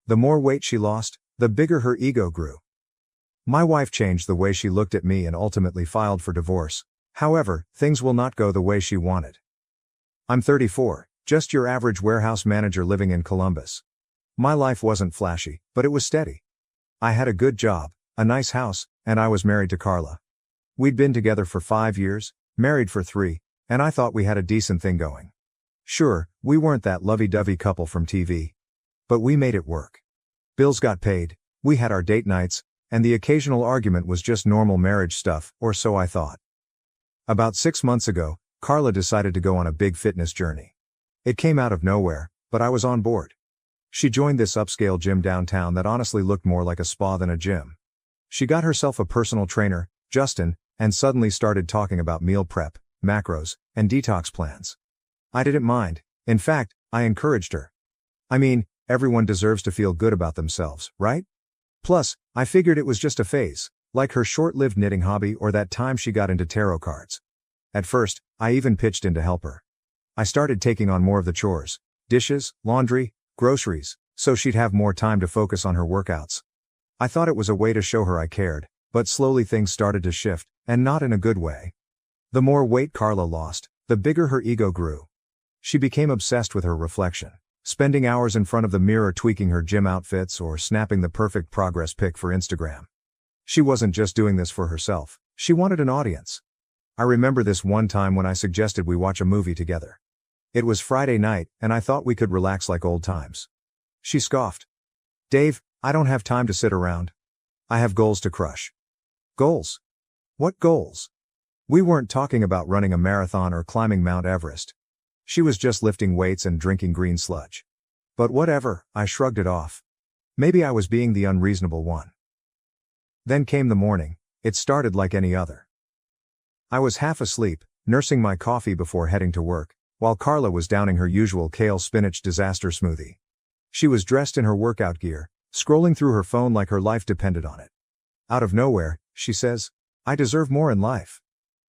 The more weight she lost, the bigger her ego grew. My wife changed the way she looked at me and ultimately filed for divorce. However, things will not go the way she wanted. I'm 34, just your average warehouse manager living in Columbus. My life wasn't flashy, but it was steady. I had a good job, a nice house, and I was married to Carla. We'd been together for 5 years, married for 3, and I thought we had a decent thing going. Sure, we weren't that lovey-dovey couple from TV. But we made it work. Bills got paid, we had our date nights, and the occasional argument was just normal marriage stuff, or so I thought. About 6 months ago, Carla decided to go on a big fitness journey. It came out of nowhere, but I was on board. She joined this upscale gym downtown that honestly looked more like a spa than a gym. She got herself a personal trainer, Justin, and suddenly started talking about meal prep, macros, and detox plans. I didn't mind. In fact, I encouraged her. I mean, everyone deserves to feel good about themselves, right? Plus, I figured it was just a phase, like her short-lived knitting hobby or that time she got into tarot cards. At first, I even pitched in to help her. I started taking on more of the chores, dishes, laundry, groceries, so she'd have more time to focus on her workouts. I thought it was a way to show her I cared, but slowly things started to shift, and not in a good way. The more weight Carla lost, the bigger her ego grew. She became obsessed with her reflection, spending hours in front of the mirror tweaking her gym outfits or snapping the perfect progress pic for Instagram. She wasn't just doing this for herself, she wanted an audience. I remember this one time when I suggested we watch a movie together. It was Friday night, and I thought we could relax like old times. She scoffed. "Dave, I don't have time to sit around. I have goals to crush." Goals? What goals? We weren't talking about running a marathon or climbing Mount Everest. She was just lifting weights and drinking green sludge. But whatever, I shrugged it off. Maybe I was being the unreasonable one. Then came the morning. It started like any other. I was half asleep, nursing my coffee before heading to work, while Carla was downing her usual kale spinach disaster smoothie. She was dressed in her workout gear, scrolling through her phone like her life depended on it. Out of nowhere, she says, "I deserve more in life."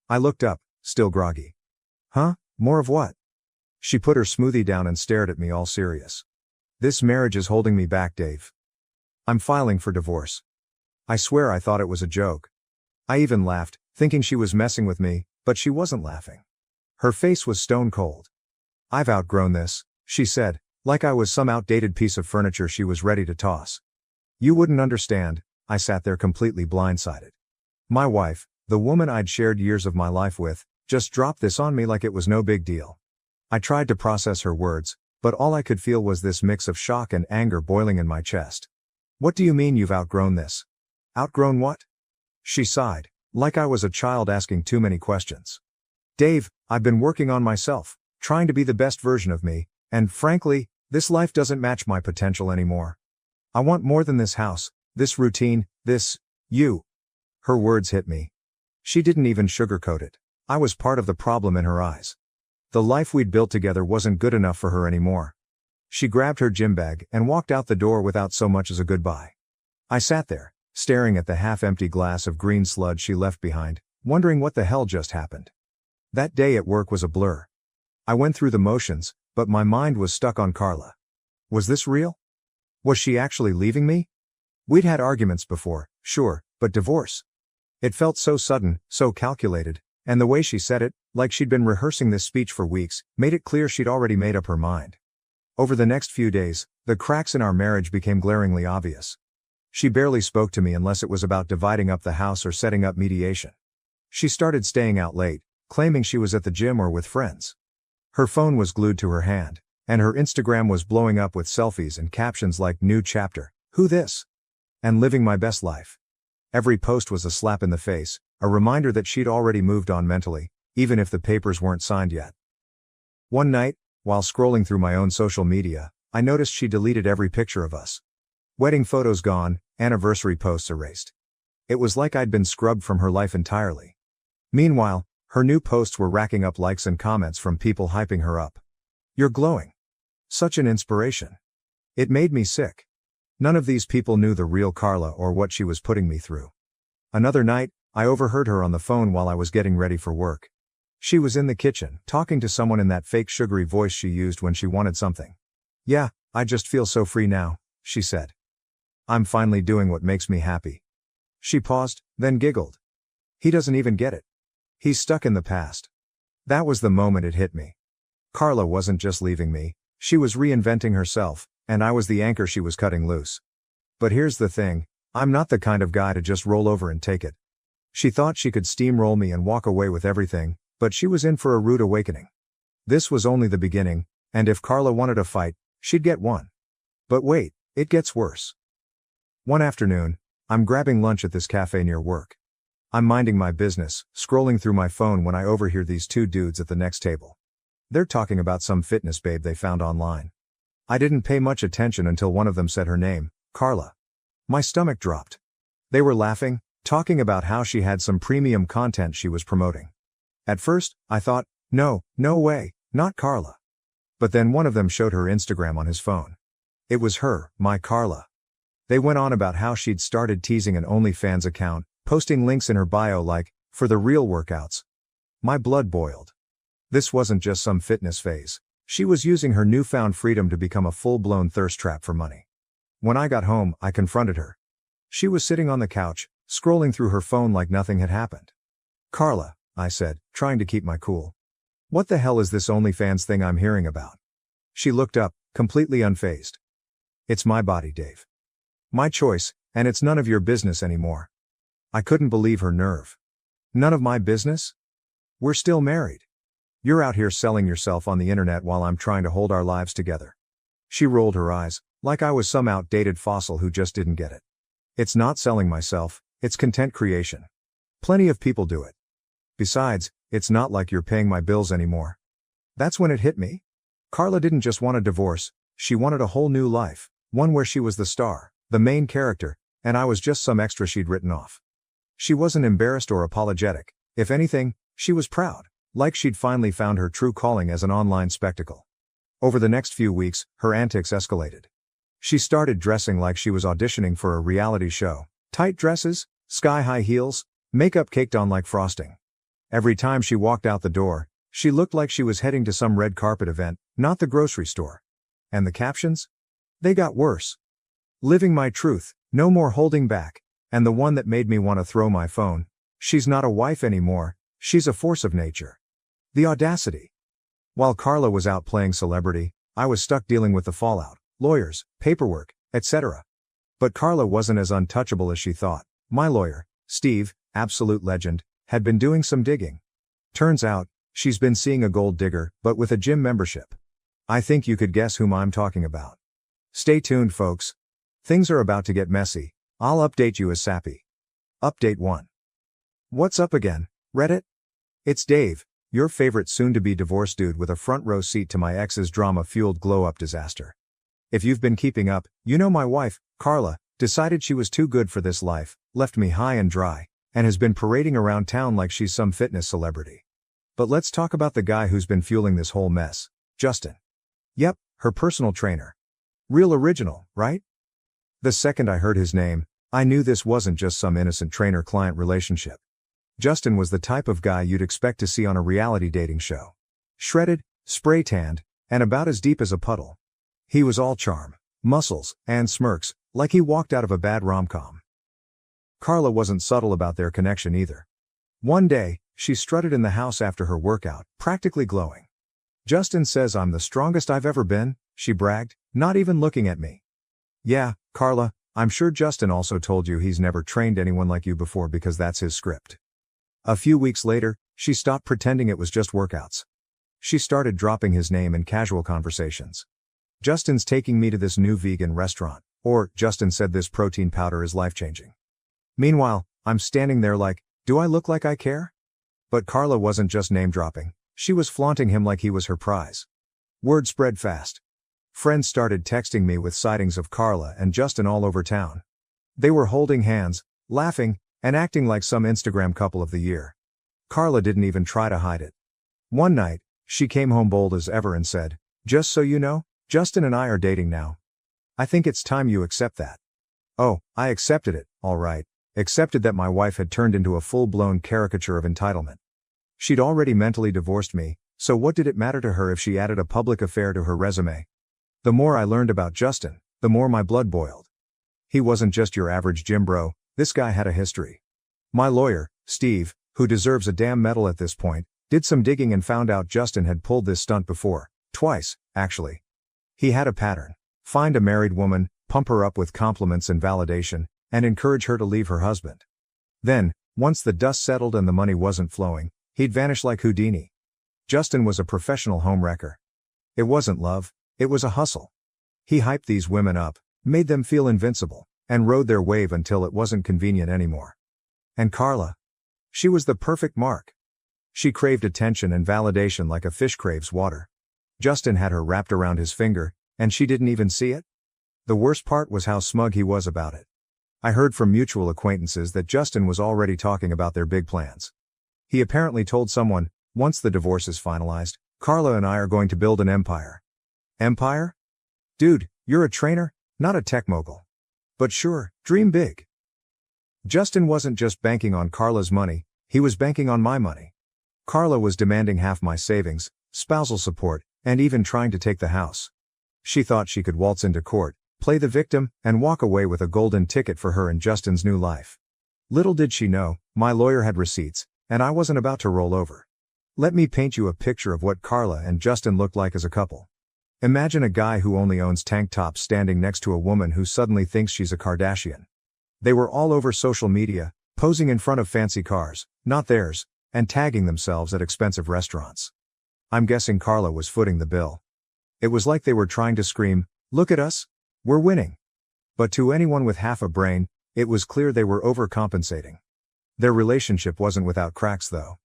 I looked up, still groggy. "Huh? More of what?" She put her smoothie down and stared at me all serious. "This marriage is holding me back, Dave. I'm filing for divorce." I swear I thought it was a joke. I even laughed, thinking she was messing with me, but she wasn't laughing. Her face was stone cold. "I've outgrown this," she said, like I was some outdated piece of furniture she was ready to toss. "You wouldn't understand." I sat there completely blindsided. My wife, the woman I'd shared years of my life with, just dropped this on me like it was no big deal. I tried to process her words, but all I could feel was this mix of shock and anger boiling in my chest. "What do you mean you've outgrown this?" "Outgrown what?" She sighed, like I was a child asking too many questions. "Dave, I've been working on myself, trying to be the best version of me, and frankly, this life doesn't match my potential anymore. I want more than this house, this routine, you." Her words hit me. She didn't even sugarcoat it. I was part of the problem in her eyes. The life we'd built together wasn't good enough for her anymore. She grabbed her gym bag and walked out the door without so much as a goodbye. I sat there, staring at the half-empty glass of green sludge she left behind, wondering what the hell just happened. That day at work was a blur. I went through the motions, but my mind was stuck on Carla. Was this real? Was she actually leaving me? We'd had arguments before, sure, but divorce? It felt so sudden, so calculated, and the way she said it, like she'd been rehearsing this speech for weeks, made it clear she'd already made up her mind. Over the next few days, the cracks in our marriage became glaringly obvious. She barely spoke to me unless it was about dividing up the house or setting up mediation. She started staying out late, claiming she was at the gym or with friends. Her phone was glued to her hand, and her Instagram was blowing up with selfies and captions like "New chapter, who this?" and "Living my best life." Every post was a slap in the face, a reminder that she'd already moved on mentally, even if the papers weren't signed yet. One night, while scrolling through my own social media, I noticed she deleted every picture of us. Wedding photos gone, anniversary posts erased. It was like I'd been scrubbed from her life entirely. Meanwhile, her new posts were racking up likes and comments from people hyping her up. "You're glowing. Such an inspiration." It made me sick. None of these people knew the real Carla or what she was putting me through. Another night, I overheard her on the phone while I was getting ready for work. She was in the kitchen, talking to someone in that fake sugary voice she used when she wanted something. "Yeah, I just feel so free now," she said. I'm finally doing what makes me happy. She paused, then giggled. He doesn't even get it. He's stuck in the past. That was the moment it hit me. Carla wasn't just leaving me, she was reinventing herself, and I was the anchor she was cutting loose. But here's the thing, I'm not the kind of guy to just roll over and take it. She thought she could steamroll me and walk away with everything, but she was in for a rude awakening. This was only the beginning, and if Carla wanted a fight, she'd get one. But wait, it gets worse. One afternoon, I'm grabbing lunch at this cafe near work. I'm minding my business, scrolling through my phone when I overhear these two dudes at the next table. They're talking about some fitness babe they found online. I didn't pay much attention until one of them said her name, Carla. My stomach dropped. They were laughing, talking about how she had some premium content she was promoting. At first, I thought, no way, not Carla. But then one of them showed her Instagram on his phone. It was her, my Carla. They went on about how she'd started teasing an OnlyFans account, posting links in her bio like, for the real workouts. My blood boiled. This wasn't just some fitness phase. She was using her newfound freedom to become a full-blown thirst trap for money. When I got home, I confronted her. She was sitting on the couch, scrolling through her phone like nothing had happened. Carla, I said, trying to keep my cool. What the hell is this OnlyFans thing I'm hearing about? She looked up, completely unfazed. It's my body, Dave. My choice, and it's none of your business anymore. I couldn't believe her nerve. None of my business? We're still married. You're out here selling yourself on the internet while I'm trying to hold our lives together. She rolled her eyes, like I was some outdated fossil who just didn't get it. It's not selling myself, it's content creation. Plenty of people do it. Besides, it's not like you're paying my bills anymore. That's when it hit me. Carla didn't just want a divorce, she wanted a whole new life, one where she was the star, the main character, and I was just some extra she'd written off. She wasn't embarrassed or apologetic. If anything, she was proud, like she'd finally found her true calling as an online spectacle. Over the next few weeks, her antics escalated. She started dressing like she was auditioning for a reality show. Tight dresses, sky-high heels, makeup caked on like frosting. Every time she walked out the door, she looked like she was heading to some red carpet event, not the grocery store. And the captions? They got worse. Living my truth, no more holding back, and the one that made me want to throw my phone. She's not a wife anymore, she's a force of nature. The audacity. While Carla was out playing celebrity, I was stuck dealing with the fallout, lawyers, paperwork, etc. But Carla wasn't as untouchable as she thought. My lawyer, Steve, absolute legend, had been doing some digging. Turns out, she's been seeing a gold digger, but with a gym membership. I think you could guess whom I'm talking about. Stay tuned, folks. Things are about to get messy. I'll update you as sappy. Update 1. What's up again, Reddit? It's Dave, your favorite soon-to-be divorced dude with a front-row seat to my ex's drama-fueled glow-up disaster. If you've been keeping up, you know my wife, Carla, decided she was too good for this life, left me high and dry, and has been parading around town like she's some fitness celebrity. But let's talk about the guy who's been fueling this whole mess, Justin. Yep, her personal trainer. Real original, right? The second I heard his name, I knew this wasn't just some innocent trainer-client relationship. Justin was the type of guy you'd expect to see on a reality dating show. Shredded, spray-tanned, and about as deep as a puddle. He was all charm, muscles, and smirks, like he walked out of a bad rom-com. Carla wasn't subtle about their connection either. One day, she strutted in the house after her workout, practically glowing. Justin says I'm the strongest I've ever been, she bragged, not even looking at me. Yeah, Carla, I'm sure Justin also told you he's never trained anyone like you before because that's his script. A few weeks later, she stopped pretending it was just workouts. She started dropping his name in casual conversations. Justin's taking me to this new vegan restaurant, or Justin said this protein powder is life-changing. Meanwhile, I'm standing there like, do I look like I care? But Carla wasn't just name-dropping, she was flaunting him like he was her prize. Word spread fast. Friends started texting me with sightings of Carla and Justin all over town. They were holding hands, laughing, and acting like some Instagram couple of the year. Carla didn't even try to hide it. One night, she came home bold as ever and said, just so you know, Justin and I are dating now. I think it's time you accept that. Oh, I accepted it, all right. Accepted that my wife had turned into a full-blown caricature of entitlement. She'd already mentally divorced me, so what did it matter to her if she added a public affair to her resume? The more I learned about Justin, the more my blood boiled. He wasn't just your average gym bro, this guy had a history. My lawyer, Steve, who deserves a damn medal at this point, did some digging and found out Justin had pulled this stunt before. Twice, actually. He had a pattern. Find a married woman, pump her up with compliments and validation, and encourage her to leave her husband. Then, once the dust settled and the money wasn't flowing, he'd vanish like Houdini. Justin was a professional homewrecker. It wasn't love, it was a hustle. He hyped these women up, made them feel invincible, and rode their wave until it wasn't convenient anymore. And Carla? She was the perfect mark. She craved attention and validation like a fish craves water. Justin had her wrapped around his finger, and she didn't even see it? The worst part was how smug he was about it. I heard from mutual acquaintances that Justin was already talking about their big plans. He apparently told someone, once the divorce is finalized, Carla and I are going to build an empire. Empire? Dude, you're a trainer, not a tech mogul. But sure, dream big. Justin wasn't just banking on Carla's money, he was banking on my money. Carla was demanding half my savings, spousal support, and even trying to take the house. She thought she could waltz into court, play the victim, and walk away with a golden ticket for her and Justin's new life. Little did she know, my lawyer had receipts, and I wasn't about to roll over. Let me paint you a picture of what Carla and Justin looked like as a couple. Imagine a guy who only owns tank tops standing next to a woman who suddenly thinks she's a Kardashian. They were all over social media, posing in front of fancy cars, not theirs, and tagging themselves at expensive restaurants. I'm guessing Carla was footing the bill. It was like they were trying to scream, "Look at us! We're winning!" But to anyone with half a brain, it was clear they were overcompensating. Their relationship wasn't without cracks though.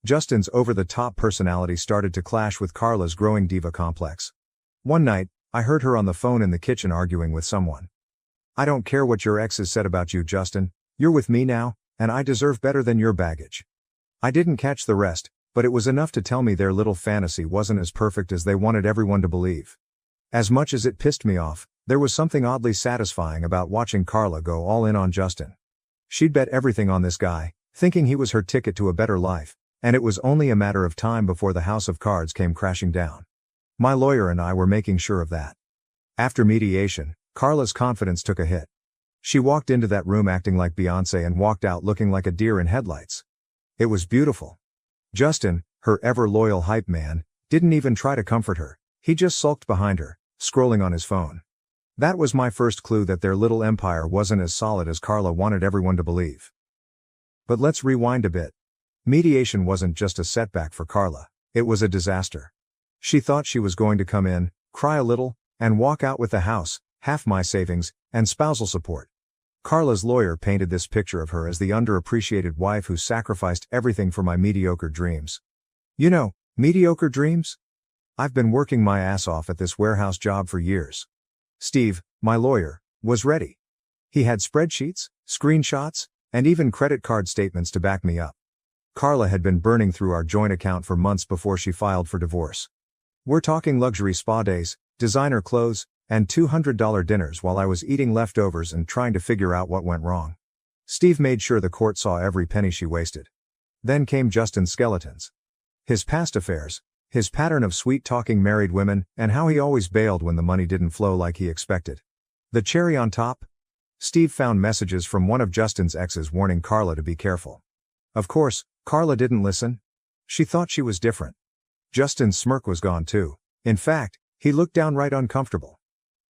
Justin's over-the-top personality started to clash with Carla's growing diva complex. One night, I heard her on the phone in the kitchen arguing with someone. "I don't care what your exes said about you, Justin, you're with me now, and I deserve better than your baggage." I didn't catch the rest, but it was enough to tell me their little fantasy wasn't as perfect as they wanted everyone to believe. As much as it pissed me off, there was something oddly satisfying about watching Carla go all in on Justin. She'd bet everything on this guy, thinking he was her ticket to a better life, and it was only a matter of time before the house of cards came crashing down. My lawyer and I were making sure of that. After mediation, Carla's confidence took a hit. She walked into that room acting like Beyoncé and walked out looking like a deer in headlights. It was beautiful. Justin, her ever-loyal hype man, didn't even try to comfort her, he just sulked behind her, scrolling on his phone. That was my first clue that their little empire wasn't as solid as Carla wanted everyone to believe. But let's rewind a bit. Mediation wasn't just a setback for Carla, it was a disaster. She thought she was going to come in, cry a little, and walk out with the house, half my savings, and spousal support. Carla's lawyer painted this picture of her as the underappreciated wife who sacrificed everything for my mediocre dreams. You know, mediocre dreams? I've been working my ass off at this warehouse job for years. Steve, my lawyer, was ready. He had spreadsheets, screenshots, and even credit card statements to back me up. Carla had been burning through our joint account for months before she filed for divorce. We're talking luxury spa days, designer clothes, and $200 dinners while I was eating leftovers and trying to figure out what went wrong. Steve made sure the court saw every penny she wasted. Then came Justin's skeletons. His past affairs, his pattern of sweet-talking married women, and how he always bailed when the money didn't flow like he expected. The cherry on top? Steve found messages from one of Justin's exes warning Carla to be careful. Of course, Carla didn't listen. She thought she was different. Justin's smirk was gone too. In fact, he looked downright uncomfortable.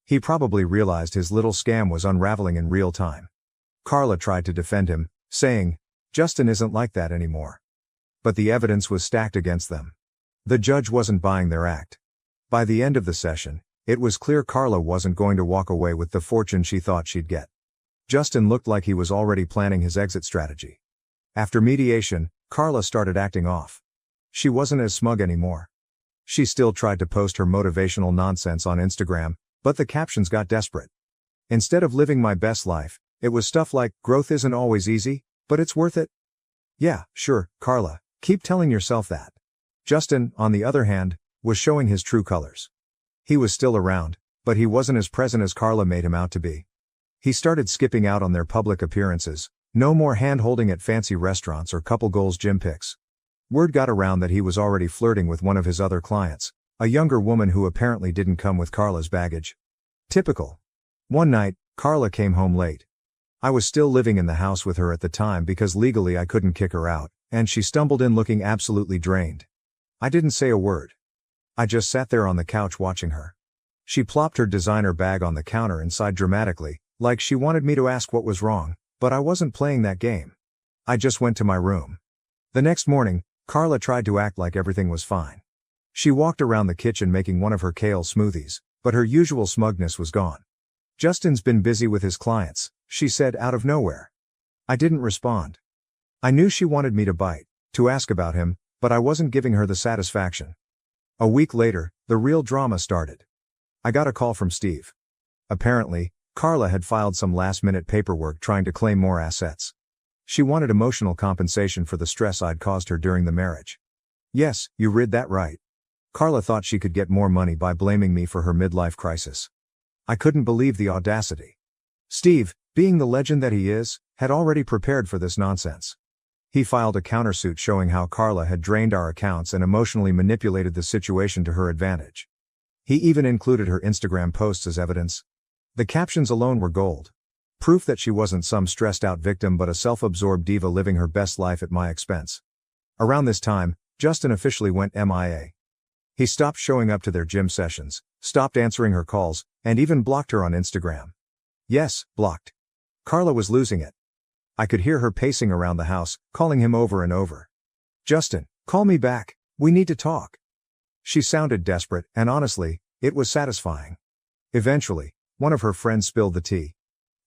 He probably realized his little scam was unraveling in real time. Carla tried to defend him, saying, "Justin isn't like that anymore." But the evidence was stacked against them. The judge wasn't buying their act. By the end of the session, it was clear Carla wasn't going to walk away with the fortune she thought she'd get. Justin looked like he was already planning his exit strategy. After mediation, Carla started acting off. She wasn't as smug anymore. She still tried to post her motivational nonsense on Instagram, but the captions got desperate. Instead of living my best life, it was stuff like, "Growth isn't always easy, but it's worth it." Yeah, sure, Carla, keep telling yourself that. Justin, on the other hand, was showing his true colors. He was still around, but he wasn't as present as Carla made him out to be. He started skipping out on their public appearances, no more hand-holding at fancy restaurants or couple goals gym pics. Word got around that he was already flirting with one of his other clients, a younger woman who apparently didn't come with Carla's baggage. Typical. One night, Carla came home late. I was still living in the house with her at the time because legally I couldn't kick her out, and she stumbled in looking absolutely drained. I didn't say a word. I just sat there on the couch watching her. She plopped her designer bag on the counter and sighed dramatically, like she wanted me to ask what was wrong, but I wasn't playing that game. I just went to my room. The next morning, Carla tried to act like everything was fine. She walked around the kitchen making one of her kale smoothies, but her usual smugness was gone. "Justin's been busy with his clients," she said out of nowhere. I didn't respond. I knew she wanted me to bite, to ask about him, but I wasn't giving her the satisfaction. A week later, the real drama started. I got a call from Steve. Apparently, Carla had filed some last-minute paperwork trying to claim more assets. She wanted emotional compensation for the stress I'd caused her during the marriage. Yes, you read that right. Carla thought she could get more money by blaming me for her midlife crisis. I couldn't believe the audacity. Steve, being the legend that he is, had already prepared for this nonsense. He filed a countersuit showing how Carla had drained our accounts and emotionally manipulated the situation to her advantage. He even included her Instagram posts as evidence. The captions alone were gold. Proof that she wasn't some stressed-out victim but a self-absorbed diva living her best life at my expense. Around this time, Justin officially went MIA. He stopped showing up to their gym sessions, stopped answering her calls, and even blocked her on Instagram. Yes, blocked. Carla was losing it. I could hear her pacing around the house, calling him over and over. "Justin, call me back, we need to talk." She sounded desperate, and honestly, it was satisfying. Eventually, one of her friends spilled the tea.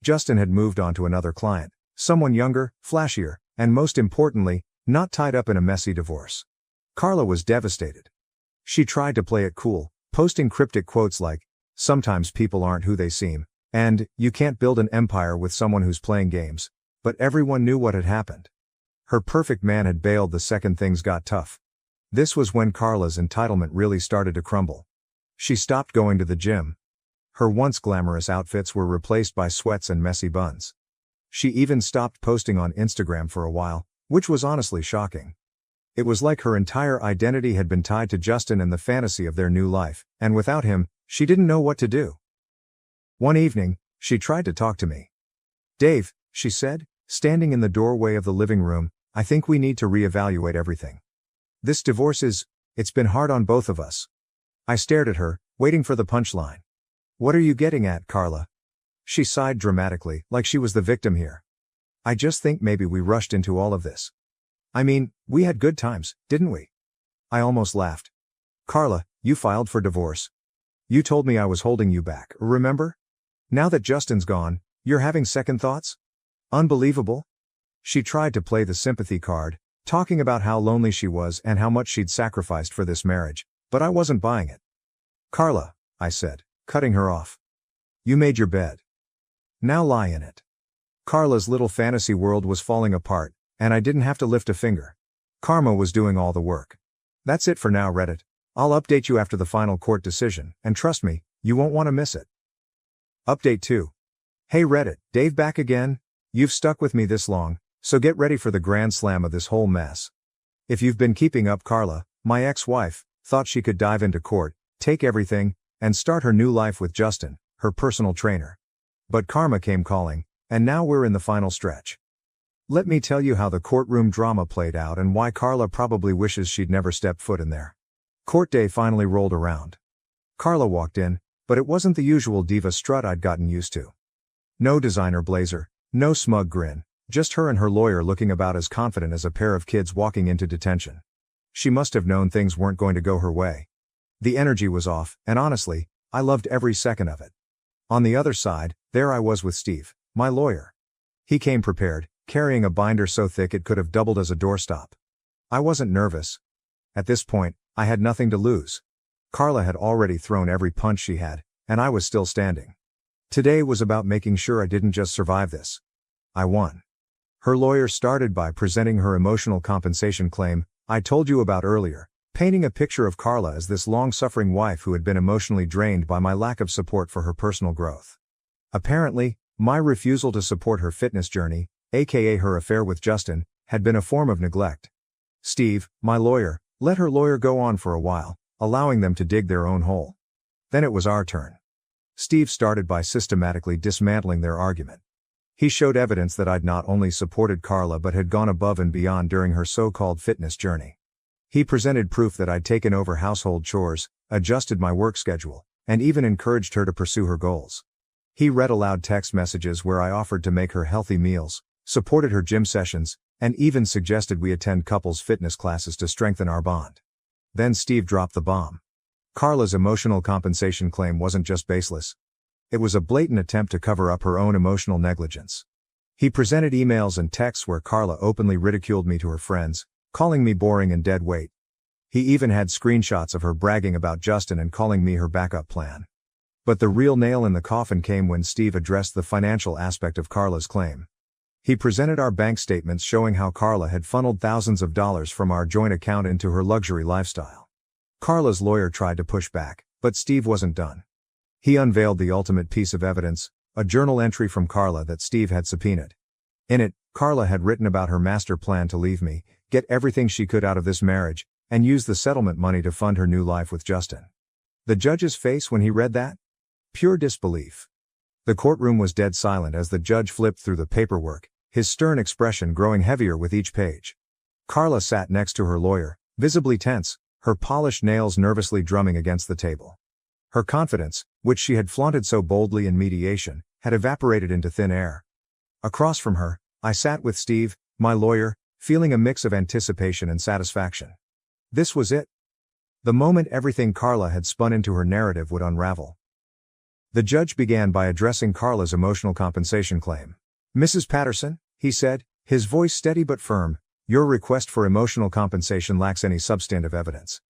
Justin had moved on to another client, someone younger, flashier, and most importantly, not tied up in a messy divorce. Carla was devastated. She tried to play it cool, posting cryptic quotes like, "Sometimes people aren't who they seem," and, "You can't build an empire with someone who's playing games." But everyone knew what had happened. Her perfect man had bailed the second things got tough. This was when Carla's entitlement really started to crumble. She stopped going to the gym. Her once glamorous outfits were replaced by sweats and messy buns. She even stopped posting on Instagram for a while, which was honestly shocking. It was like her entire identity had been tied to Justin and the fantasy of their new life, and without him, she didn't know what to do. One evening, she tried to talk to me. "Dave," she said, standing in the doorway of the living room, "I think we need to reevaluate everything. This divorce it's been hard on both of us." I stared at her, waiting for the punchline. "What are you getting at, Carla?" She sighed dramatically, like she was the victim here. "I just think maybe we rushed into all of this. I mean, we had good times, didn't we?" I almost laughed. "Carla, you filed for divorce. You told me I was holding you back, remember? Now that Justin's gone, you're having second thoughts? Unbelievable." She tried to play the sympathy card, talking about how lonely she was and how much she'd sacrificed for this marriage, but I wasn't buying it. "Carla," I said, cutting her off. "You made your bed. Now lie in it." Carla's little fantasy world was falling apart, and I didn't have to lift a finger. Karma was doing all the work. That's it for now, Reddit. I'll update you after the final court decision, and trust me, you won't want to miss it. Update 2. Hey Reddit, Dave back again. You've stuck with me this long, so get ready for the grand slam of this whole mess. If you've been keeping up, Carla, my ex-wife, thought she could dive into court, take everything, and start her new life with Justin, her personal trainer. But karma came calling, and now we're in the final stretch. Let me tell you how the courtroom drama played out and why Carla probably wishes she'd never stepped foot in there. Court day finally rolled around. Carla walked in, but it wasn't the usual diva strut I'd gotten used to. No designer blazer, no smug grin, just her and her lawyer looking about as confident as a pair of kids walking into detention. She must have known things weren't going to go her way. The energy was off, and honestly, I loved every second of it. On the other side, there I was with Steve, my lawyer. He came prepared, carrying a binder so thick it could have doubled as a doorstop. I wasn't nervous. At this point, I had nothing to lose. Carla had already thrown every punch she had, and I was still standing. Today was about making sure I didn't just survive this. I won. Her lawyer started by presenting her emotional compensation claim I told you about earlier, painting a picture of Carla as this long-suffering wife who had been emotionally drained by my lack of support for her personal growth. Apparently, my refusal to support her fitness journey, aka her affair with Justin, had been a form of neglect. Steve, my lawyer, let her lawyer go on for a while, allowing them to dig their own hole. Then it was our turn. Steve started by systematically dismantling their argument. He showed evidence that I'd not only supported Carla but had gone above and beyond during her so-called fitness journey. He presented proof that I'd taken over household chores, adjusted my work schedule, and even encouraged her to pursue her goals. He read aloud text messages where I offered to make her healthy meals, supported her gym sessions, and even suggested we attend couples fitness classes to strengthen our bond. Then Steve dropped the bomb. Carla's emotional compensation claim wasn't just baseless. It was a blatant attempt to cover up her own emotional negligence. He presented emails and texts where Carla openly ridiculed me to her friends, calling me boring and dead weight. He even had screenshots of her bragging about Justin and calling me her backup plan. But the real nail in the coffin came when Steve addressed the financial aspect of Carla's claim. He presented our bank statements showing how Carla had funneled thousands of dollars from our joint account into her luxury lifestyle. Carla's lawyer tried to push back, but Steve wasn't done. He unveiled the ultimate piece of evidence, a journal entry from Carla that Steve had subpoenaed. In it, Carla had written about her master plan to leave me, get everything she could out of this marriage, and use the settlement money to fund her new life with Justin. The judge's face when he read that? Pure disbelief. The courtroom was dead silent as the judge flipped through the paperwork, his stern expression growing heavier with each page. Carla sat next to her lawyer, visibly tense, her polished nails nervously drumming against the table. Her confidence, which she had flaunted so boldly in mediation, had evaporated into thin air. Across from her, I sat with Steve, my lawyer, feeling a mix of anticipation and satisfaction. This was it. The moment everything Carla had spun into her narrative would unravel. The judge began by addressing Carla's emotional compensation claim. "Mrs. Patterson," he said, his voice steady but firm, "your request for emotional compensation lacks any substantive evidence."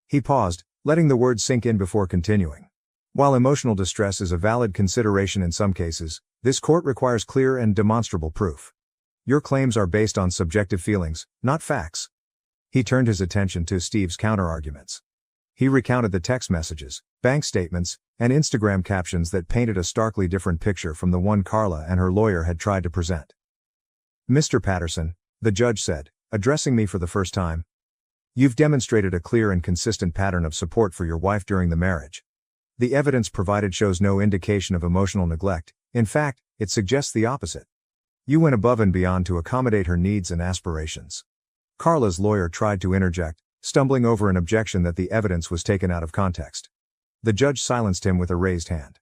He paused, letting the words sink in before continuing. "While emotional distress is a valid consideration in some cases, this court requires clear and demonstrable proof. Your claims are based on subjective feelings, not facts." He turned his attention to Steve's counterarguments. He recounted the text messages, bank statements, and Instagram captions that painted a starkly different picture from the one Carla and her lawyer had tried to present. "Mr. Patterson," the judge said, addressing me for the first time, "you've demonstrated a clear and consistent pattern of support for your wife during the marriage. The evidence provided shows no indication of emotional neglect. In fact, it suggests the opposite. You went above and beyond to accommodate her needs and aspirations." Carla's lawyer tried to interject, stumbling over an objection that the evidence was taken out of context. The judge silenced him with a raised hand.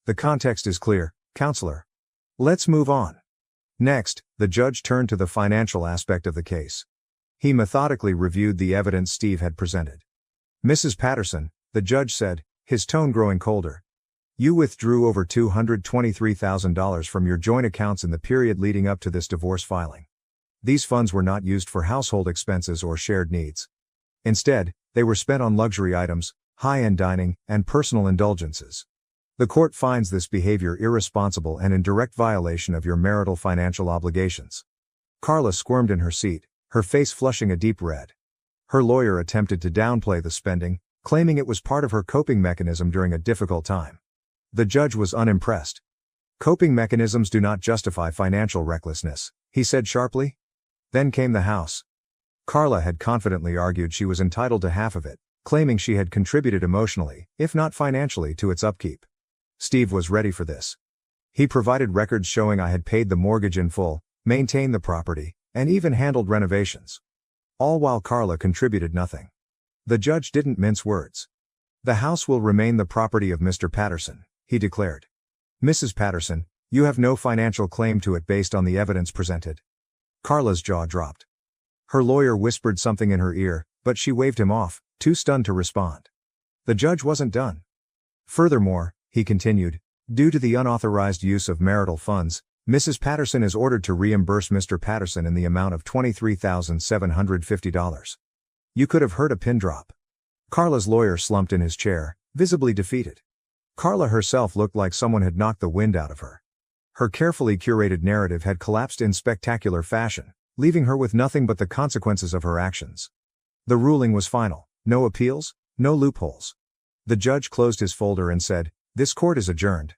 "The context is clear, counselor. Let's move on." Next, the judge turned to the financial aspect of the case. He methodically reviewed the evidence Steve had presented. "Mrs. Patterson," the judge said, his tone growing colder, "you withdrew over $223,000 from your joint accounts in the period leading up to this divorce filing. These funds were not used for household expenses or shared needs. Instead, they were spent on luxury items, high-end dining, and personal indulgences. The court finds this behavior irresponsible and in direct violation of your marital financial obligations." Carla squirmed in her seat, her face flushing a deep red. Her lawyer attempted to downplay the spending, claiming it was part of her coping mechanism during a difficult time. The judge was unimpressed. "Coping mechanisms do not justify financial recklessness," he said sharply. Then came the house. Carla had confidently argued she was entitled to half of it, claiming she had contributed emotionally, if not financially, to its upkeep. Steve was ready for this. He provided records showing I had paid the mortgage in full, maintained the property, and even handled renovations. All while Carla contributed nothing. The judge didn't mince words. "The house will remain the property of Mr. Patterson," he declared. "Mrs. Patterson, you have no financial claim to it based on the evidence presented." Carla's jaw dropped. Her lawyer whispered something in her ear, but she waved him off, too stunned to respond. The judge wasn't done. "Furthermore," he continued, "due to the unauthorized use of marital funds, Mrs. Patterson is ordered to reimburse Mr. Patterson in the amount of $23,750. You could have heard a pin drop. Carla's lawyer slumped in his chair, visibly defeated. Carla herself looked like someone had knocked the wind out of her. Her carefully curated narrative had collapsed in spectacular fashion, leaving her with nothing but the consequences of her actions. The ruling was final. No appeals, no loopholes. The judge closed his folder and said, "This court is adjourned."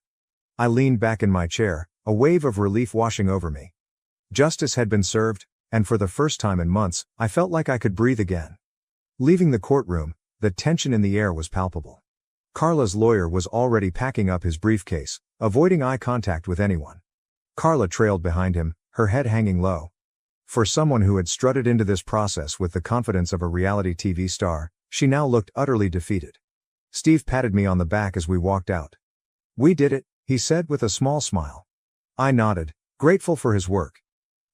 I leaned back in my chair, a wave of relief washing over me. Justice had been served, and for the first time in months, I felt like I could breathe again. Leaving the courtroom, the tension in the air was palpable. Carla's lawyer was already packing up his briefcase, avoiding eye contact with anyone. Carla trailed behind him, her head hanging low. For someone who had strutted into this process with the confidence of a reality TV star, she now looked utterly defeated. Steve patted me on the back as we walked out. "We did it," he said with a small smile. I nodded, grateful for his work.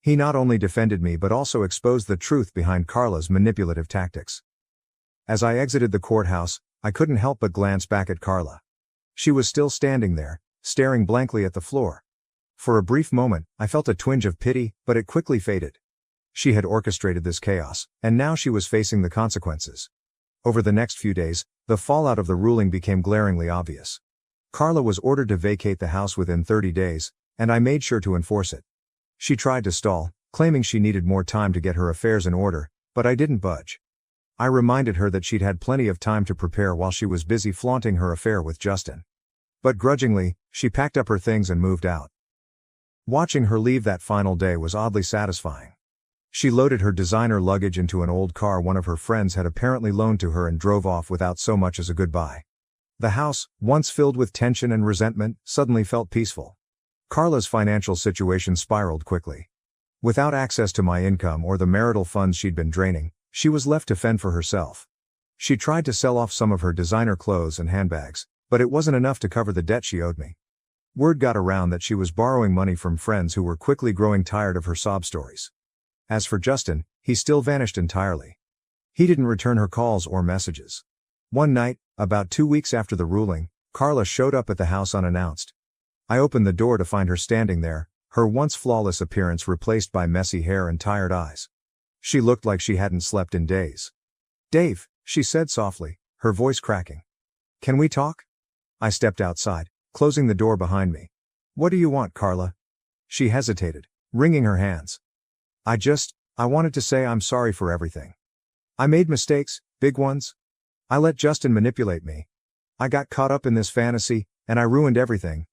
He not only defended me but also exposed the truth behind Carla's manipulative tactics. As I exited the courthouse, I couldn't help but glance back at Carla. She was still standing there, staring blankly at the floor. For a brief moment, I felt a twinge of pity, but it quickly faded. She had orchestrated this chaos, and now she was facing the consequences. Over the next few days, the fallout of the ruling became glaringly obvious. Carla was ordered to vacate the house within 30 days, and I made sure to enforce it. She tried to stall, claiming she needed more time to get her affairs in order, but I didn't budge. I reminded her that she'd had plenty of time to prepare while she was busy flaunting her affair with Justin. But grudgingly, she packed up her things and moved out. Watching her leave that final day was oddly satisfying. She loaded her designer luggage into an old car one of her friends had apparently loaned to her and drove off without so much as a goodbye. The house, once filled with tension and resentment, suddenly felt peaceful. Carla's financial situation spiraled quickly. Without access to my income or the marital funds she'd been draining, she was left to fend for herself. She tried to sell off some of her designer clothes and handbags, but it wasn't enough to cover the debt she owed me. Word got around that she was borrowing money from friends who were quickly growing tired of her sob stories. As for Justin, he still vanished entirely. He didn't return her calls or messages. One night, about 2 weeks after the ruling, Carla showed up at the house unannounced. I opened the door to find her standing there, her once flawless appearance replaced by messy hair and tired eyes. She looked like she hadn't slept in days. "Dave," she said softly, her voice cracking. "Can we talk?" I stepped outside, closing the door behind me. "What do you want, Carla?" She hesitated, wringing her hands. I wanted to say I'm sorry for everything. I made mistakes, big ones. I let Justin manipulate me. I got caught up in this fantasy, and I ruined everything."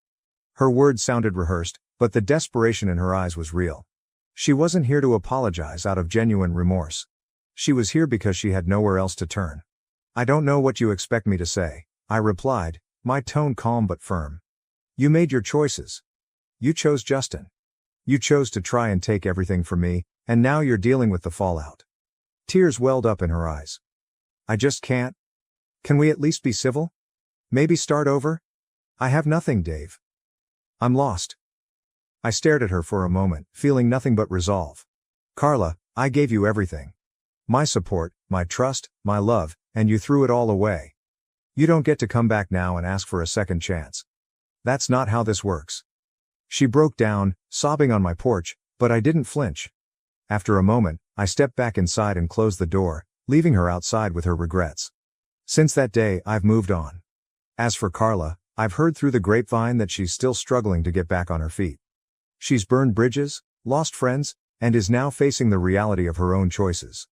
Her words sounded rehearsed, but the desperation in her eyes was real. She wasn't here to apologize out of genuine remorse. She was here because she had nowhere else to turn. "I don't know what you expect me to say," I replied, my tone calm but firm. "You made your choices. You chose Justin. You chose to try and take everything from me, and now you're dealing with the fallout." Tears welled up in her eyes. "I just can't. Can we at least be civil? Maybe start over? I have nothing, Dave. I'm lost." I stared at her for a moment, feeling nothing but resolve. "Carla, I gave you everything. My support, my trust, my love, and you threw it all away. You don't get to come back now and ask for a second chance. That's not how this works." She broke down, sobbing on my porch, but I didn't flinch. After a moment, I stepped back inside and closed the door, leaving her outside with her regrets. Since that day, I've moved on. As for Carla, I've heard through the grapevine that she's still struggling to get back on her feet. She's burned bridges, lost friends, and is now facing the reality of her own choices.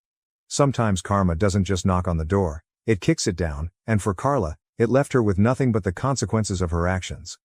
Sometimes karma doesn't just knock on the door, it kicks it down, and for Carla, it left her with nothing but the consequences of her actions.